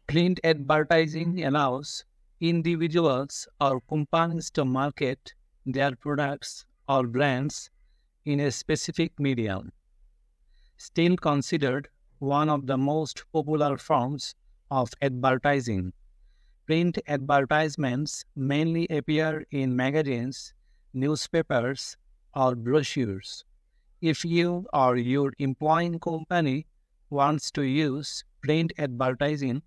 Print advertising allows individuals or companies to market their products or brands in a specific medium, still considered one of the most popular forms of advertising. Print advertisements mainly appear in magazines, newspapers, or brochures. If you or your employing company wants to use print advertising,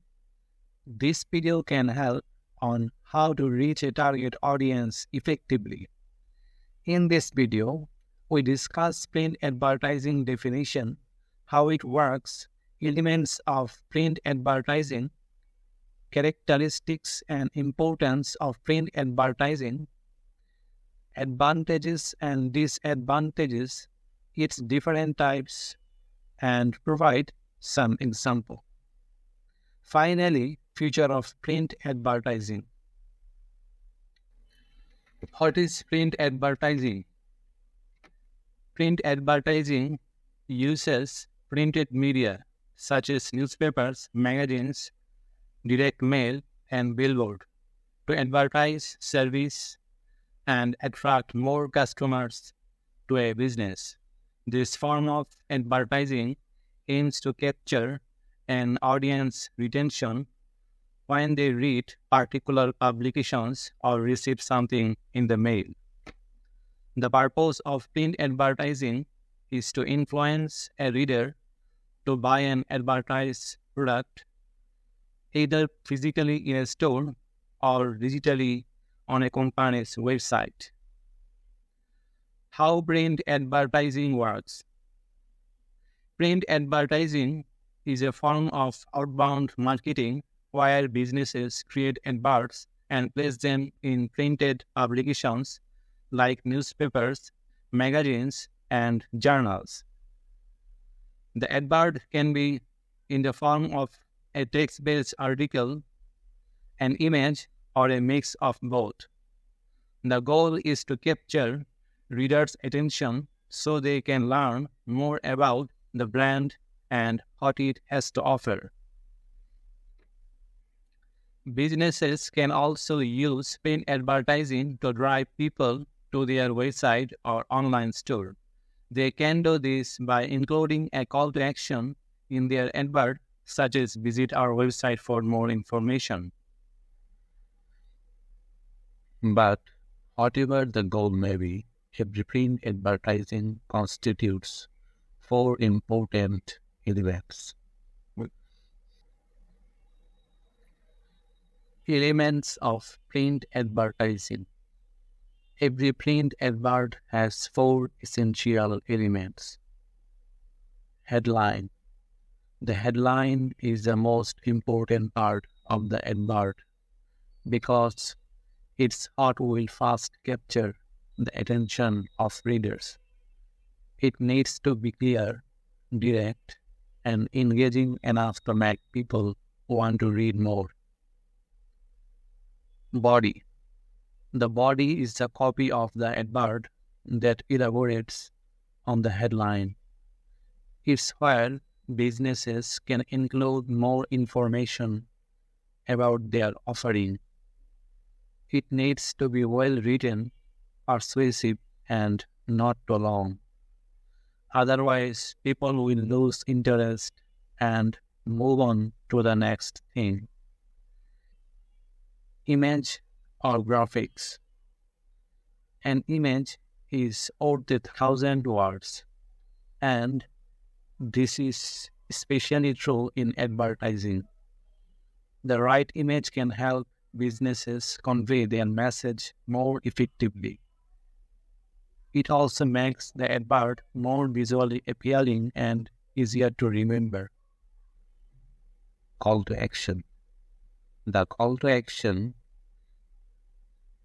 this video can help on how to reach a target audience effectively. In this video, we discuss print advertising definition, how it works, elements of print advertising, characteristics and importance of print advertising, advantages and disadvantages, its different types, and provide some example. Finally, future of print advertising. What is print advertising? Print advertising uses printed media such as newspapers, magazines, direct mail, and billboard to advertise service and attract more customers to a business. This form of advertising aims to capture an audience retention when they read particular publications or receive something in the mail. The purpose of print advertising is to influence a reader to buy an advertised product either physically in a store or digitally on a company's website. How print advertising works? Print advertising is a form of outbound marketing where businesses create adverts and place them in printed publications like newspapers, magazines, and journals. The advert can be in the form of a text-based article, an image, or a mix of both. The goal is to capture readers' attention so they can learn more about the brand and what it has to offer. Businesses can also use print advertising to drive people to their website or online store. They can do this by including a call to action in their advert, such as visit our website for more information. But whatever the goal may be, every print advertising constitutes four important elements. Elements of print advertising. Every print advert has four essential elements. Headline. The headline is the most important part of the advert because it's what will first capture the attention of readers. It needs to be clear, direct, and engaging enough to make people want to read more. Body. The body is the copy of the advert that elaborates on the headline. It's where businesses can include more information about their offering. It needs to be well written, persuasive, and not too long. Otherwise, people will lose interest and move on to the next thing. Image or graphics. An image is worth 1,000 words, and this is especially true in advertising. The right image can help businesses convey their message more effectively. It also makes the advert more visually appealing and easier to remember. Call to action. The call to action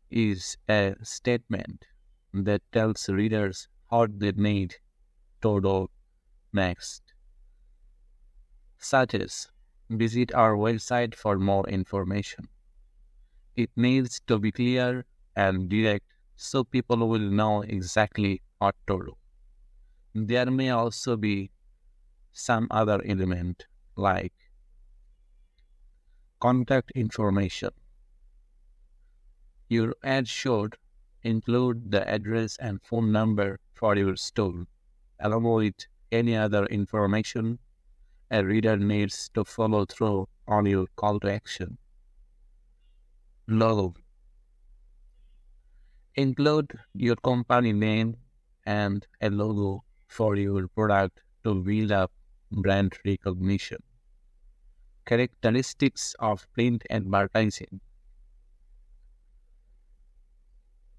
is a statement that tells readers what they need to do next, such as visit our website for more information. It needs to be clear and direct so people will know exactly what to do. There may also be some other element like Contact information. Your ad should include the address and phone number for your store, along with any other information a reader needs to follow through on your call to action. Logo. Include your company name and a logo for your product to build up brand recognition. Characteristics of print advertising.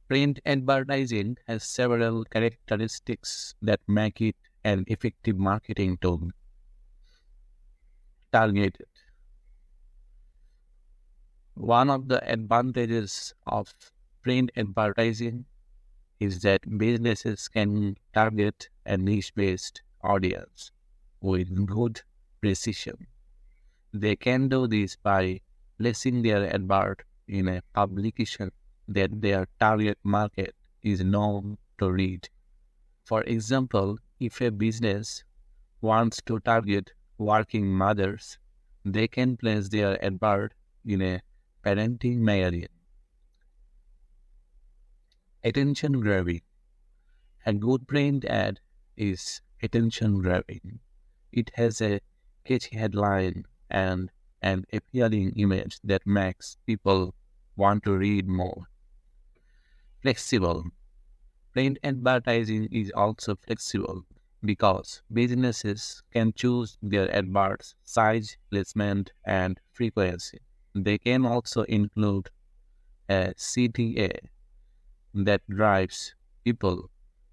Print advertising has several characteristics that make it an effective marketing tool. Targeted. One of the advantages of print advertising is that businesses can target a niche-based audience with good precision. They can do this by placing their advert in a publication that their target market is known to read. For example, if a business wants to target working mothers, they can place their advert in a parenting magazine. Attention grabbing. A good print ad is attention grabbing. It has a catchy headline and an appealing image that makes people want to read more. Flexible. Print advertising is also flexible because businesses can choose their adverts size, placement, and frequency. They can also include a CTA that drives people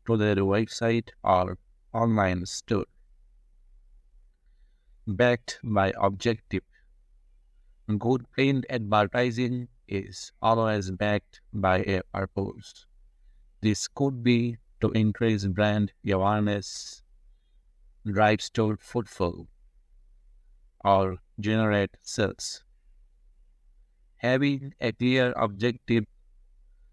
to their website or online store. Backed by objective. Good print advertising is always backed by a purpose. This could be to increase brand awareness, drive store footfall, or generate sales. Having a clear objective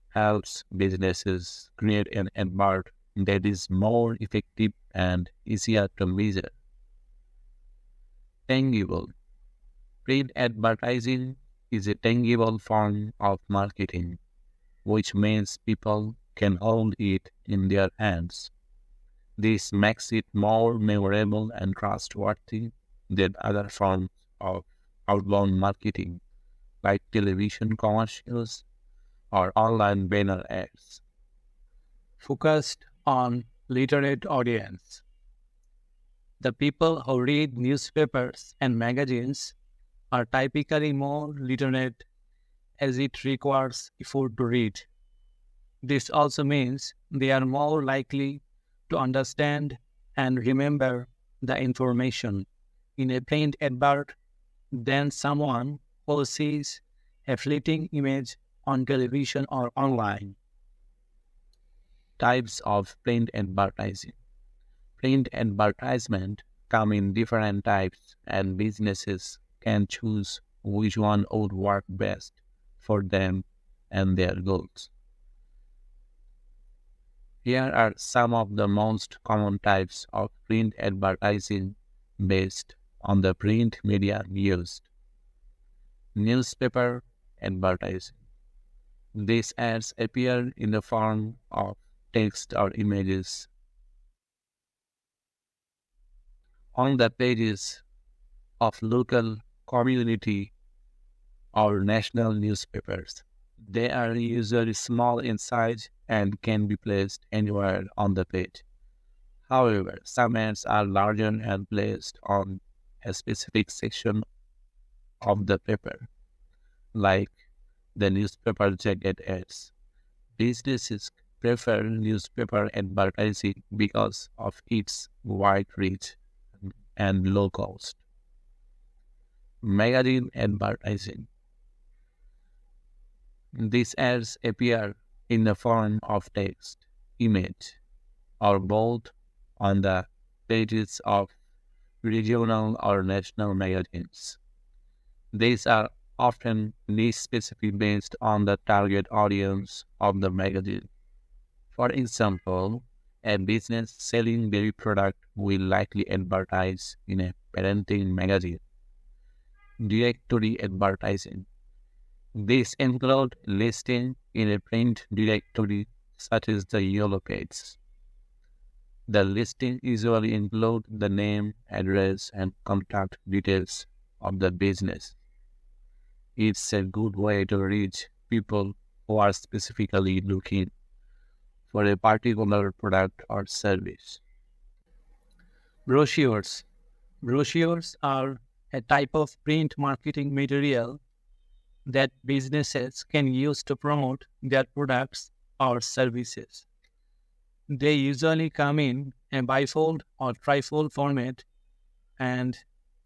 helps businesses create an advert that is more effective and easier to measure. Tangible. Print advertising is a tangible form of marketing, which means people can hold it in their hands. This makes it more memorable and trustworthy than other forms of outbound marketing, like television commercials or online banner ads. Focused on literate audience. The people who read newspapers and magazines are typically more literate as it requires effort to read. This also means they are more likely to understand and remember the information in a print advert than someone who sees a fleeting image on television or online. Types of print advertising. Print advertisement come in different types and businesses can choose which one would work best for them and their goals. Here are some of the most common types of print advertising based on the print media used. Newspaper advertising. These ads appear in the form of text or images on the pages of local, community, or national newspapers. They are usually small in size and can be placed anywhere on the page. However, some ads are larger and placed on a specific section of the paper, like the newspaper jacket ads. Businesses prefer newspaper advertising because of its wide reach and low cost. Magazine advertising. These ads appear in the form of text, image, or both on the pages of regional or national magazines. These are often niche-specific based on the target audience of the magazine. For example, a business selling dairy product will likely advertise in a parenting magazine. directory advertising. This includes listing in a print directory such as the yellow pages. The listing usually includes the name, address, and contact details of the business. It's a good way to reach people who are specifically looking for a particular product or service. Brochures. Brochures are a type of print marketing material that businesses can use to promote their products or services. They usually come in a bifold or trifold format and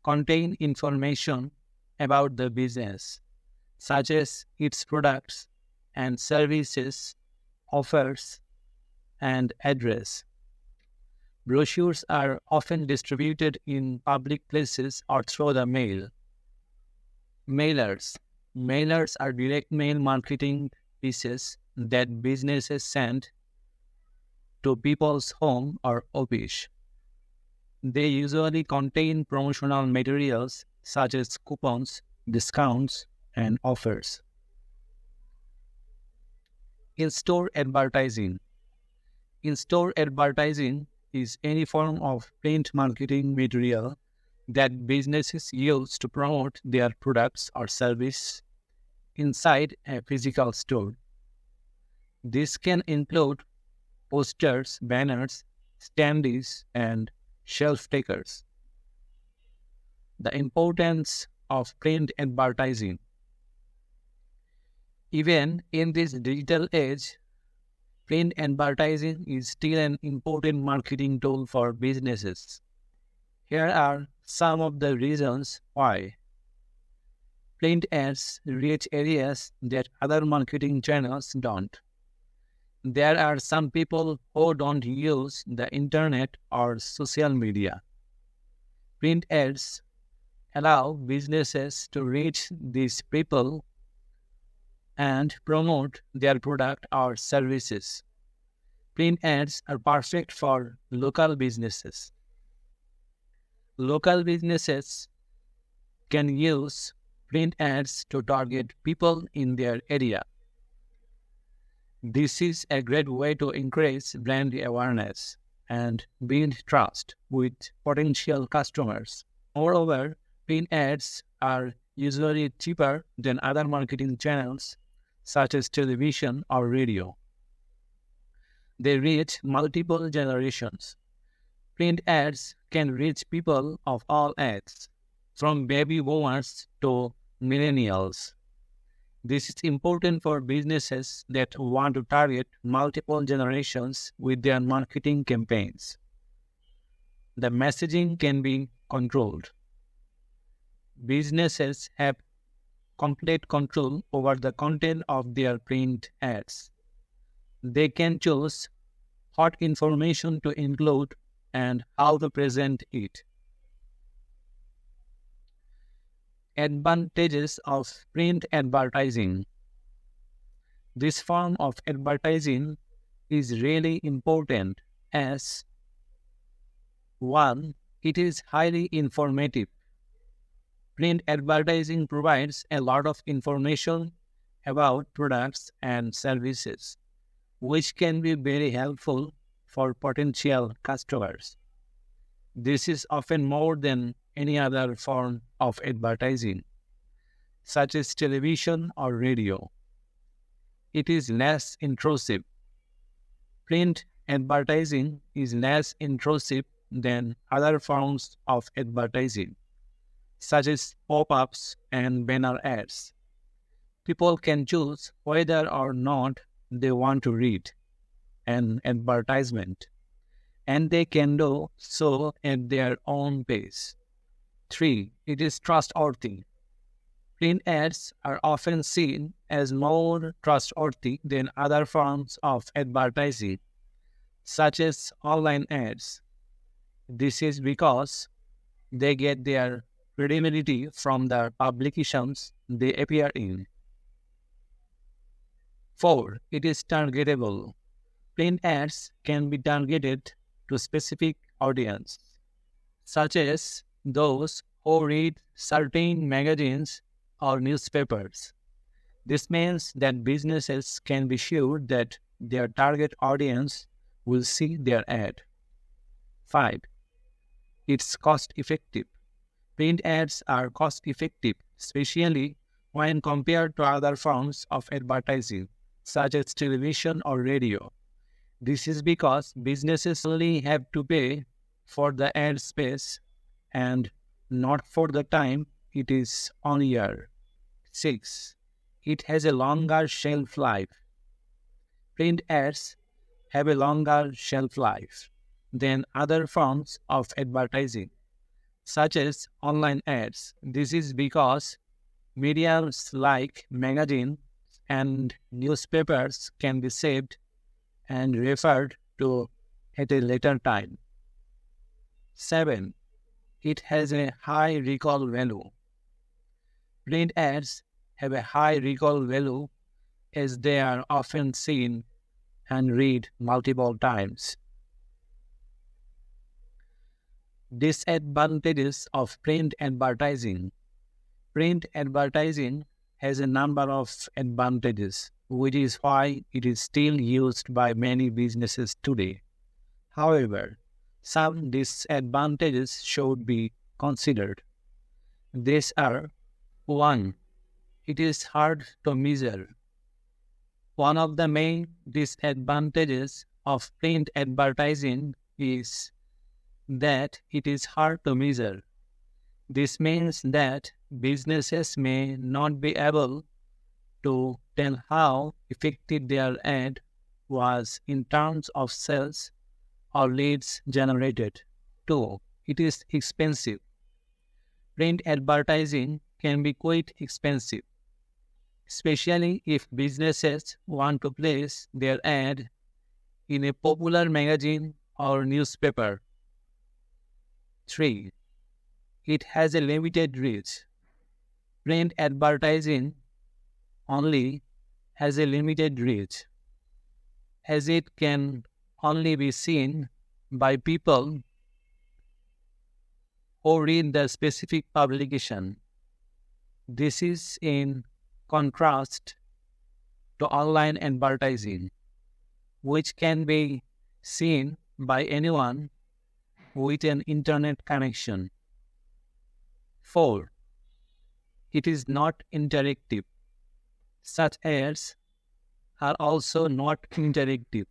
contain information about the business, such as its products and services, offers, and address. Brochures are often distributed in public places or through the mail. Mailers. Mailers are direct mail marketing pieces that businesses send to people's home or office. They usually contain promotional materials such as coupons, discounts, and offers. In-store advertising. In-store advertising is any form of print marketing material that businesses use to promote their products or service inside a physical store. This can include posters, banners, standees, and shelf takers. The importance of print advertising. Even in this digital age, print advertising is still an important marketing tool for businesses. Here are some of the reasons why. Print ads reach areas that other marketing channels don't. There are some people who don't use the internet or social media. Print ads allow businesses to reach these people and promote their product or services. Print ads are perfect for local businesses. Local businesses can use print ads to target people in their area. This is a great way to increase brand awareness and build trust with potential customers. Moreover, print ads are usually cheaper than other marketing channels such as television or radio. They reach multiple generations. Print ads can reach people of all ages, from baby boomers to millennials. This is important for businesses that want to target multiple generations with their marketing campaigns. The messaging can be controlled. Businesses have complete control over the content of their print ads. They can choose what information to include and how to present it. Advantages of print advertising. This form of advertising is really important as 1. It is highly informative. Print advertising provides a lot of information about products and services, which can be very helpful for potential customers. This is often more than any other form of advertising, such as television or radio. It is less intrusive. Print advertising is less intrusive than other forms of advertising, such as pop-ups and banner ads. People can choose whether or not they want to read an advertisement, and they can do so at their own pace. 3. It is trustworthy. Print ads are often seen as more trustworthy than other forms of advertising, such as online ads. This is because they get their credibility from the publications they appear in. 4. It is targetable. Print ads can be targeted to specific audience, such as those who read certain magazines or newspapers. This means that businesses can be sure that their target audience will see their ad. 5. It's cost effective. Print ads are cost effective, especially when compared to other forms of advertising, such as television or radio. This is because businesses only have to pay for the ad space and not for the time it is on air. 6. It has a longer shelf life. Print ads have a longer shelf life than other forms of advertising, such as online ads. This is because mediums like magazines and newspapers can be saved and referred to at a later time. 7. It has a high recall value. Print ads have a high recall value as they are often seen and read multiple times. Disadvantages of print advertising. Print advertising has a number of advantages, which is why it is still used by many businesses today. However, some disadvantages should be considered. These are: 1. It is hard to measure. One of the main disadvantages of print advertising is that it is hard to measure. This means that businesses may not be able to tell how effective their ad was in terms of sales or leads generated. 2. It is expensive. Print advertising can be quite expensive, especially if businesses want to place their ad in a popular magazine or newspaper. 3. It has a limited reach. Print advertising only has a limited reach, as it can only be seen by people who read the specific publication. This is in contrast to online advertising, which can be seen by anyone with an internet connection. 4. It is not interactive. Such ads are also not interactive,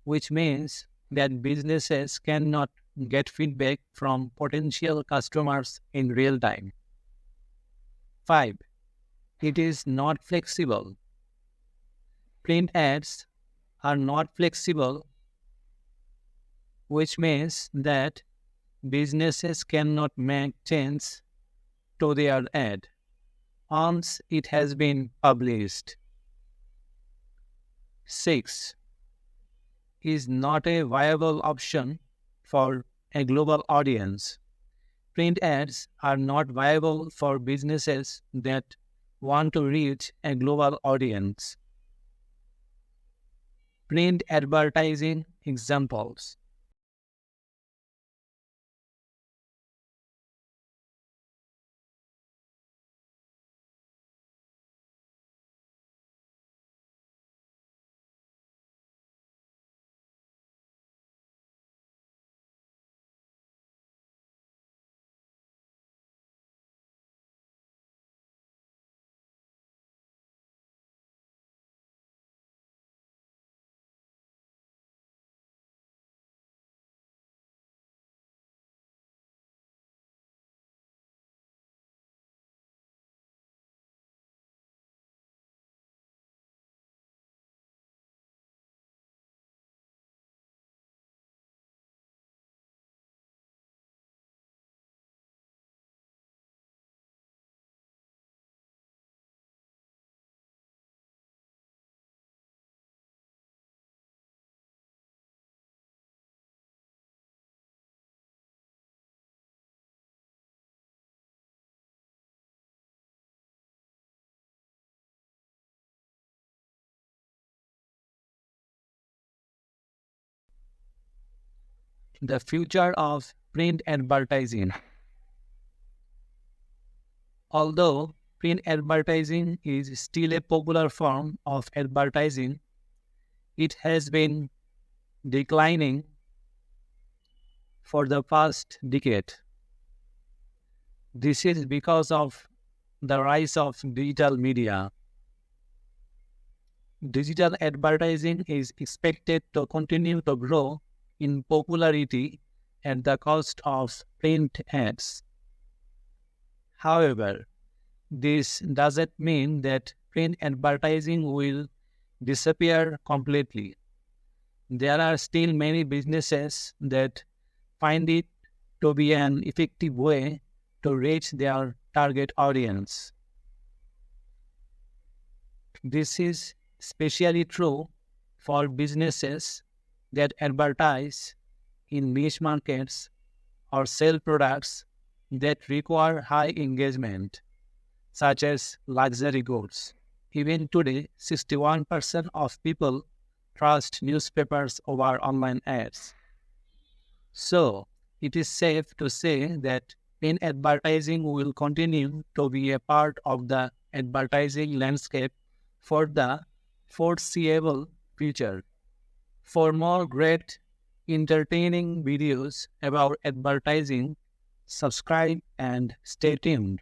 which means that businesses cannot get feedback from potential customers in real time. 5. It is not flexible. Print ads are not flexible, which means that businesses cannot make changes to their ad once it has been published. 6. Is not a viable option for a global audience. Print ads are not viable for businesses that want to reach a global audience. Print advertising examples. The future of print advertising. Although print advertising is still a popular form of advertising, it has been declining for the past decade. This is because of the rise of digital media. Digital advertising is expected to continue to grow in popularity at the cost of print ads. However, this doesn't mean that print advertising will disappear completely. There are still many businesses that find it to be an effective way to reach their target audience. This is especially true for businesses that advertise in niche markets or sell products that require high engagement, such as luxury goods. Even today, 61% of people trust newspapers over online ads. So, it is safe to say that print advertising will continue to be a part of the advertising landscape for the foreseeable future. For more great, entertaining videos about advertising, subscribe and stay tuned.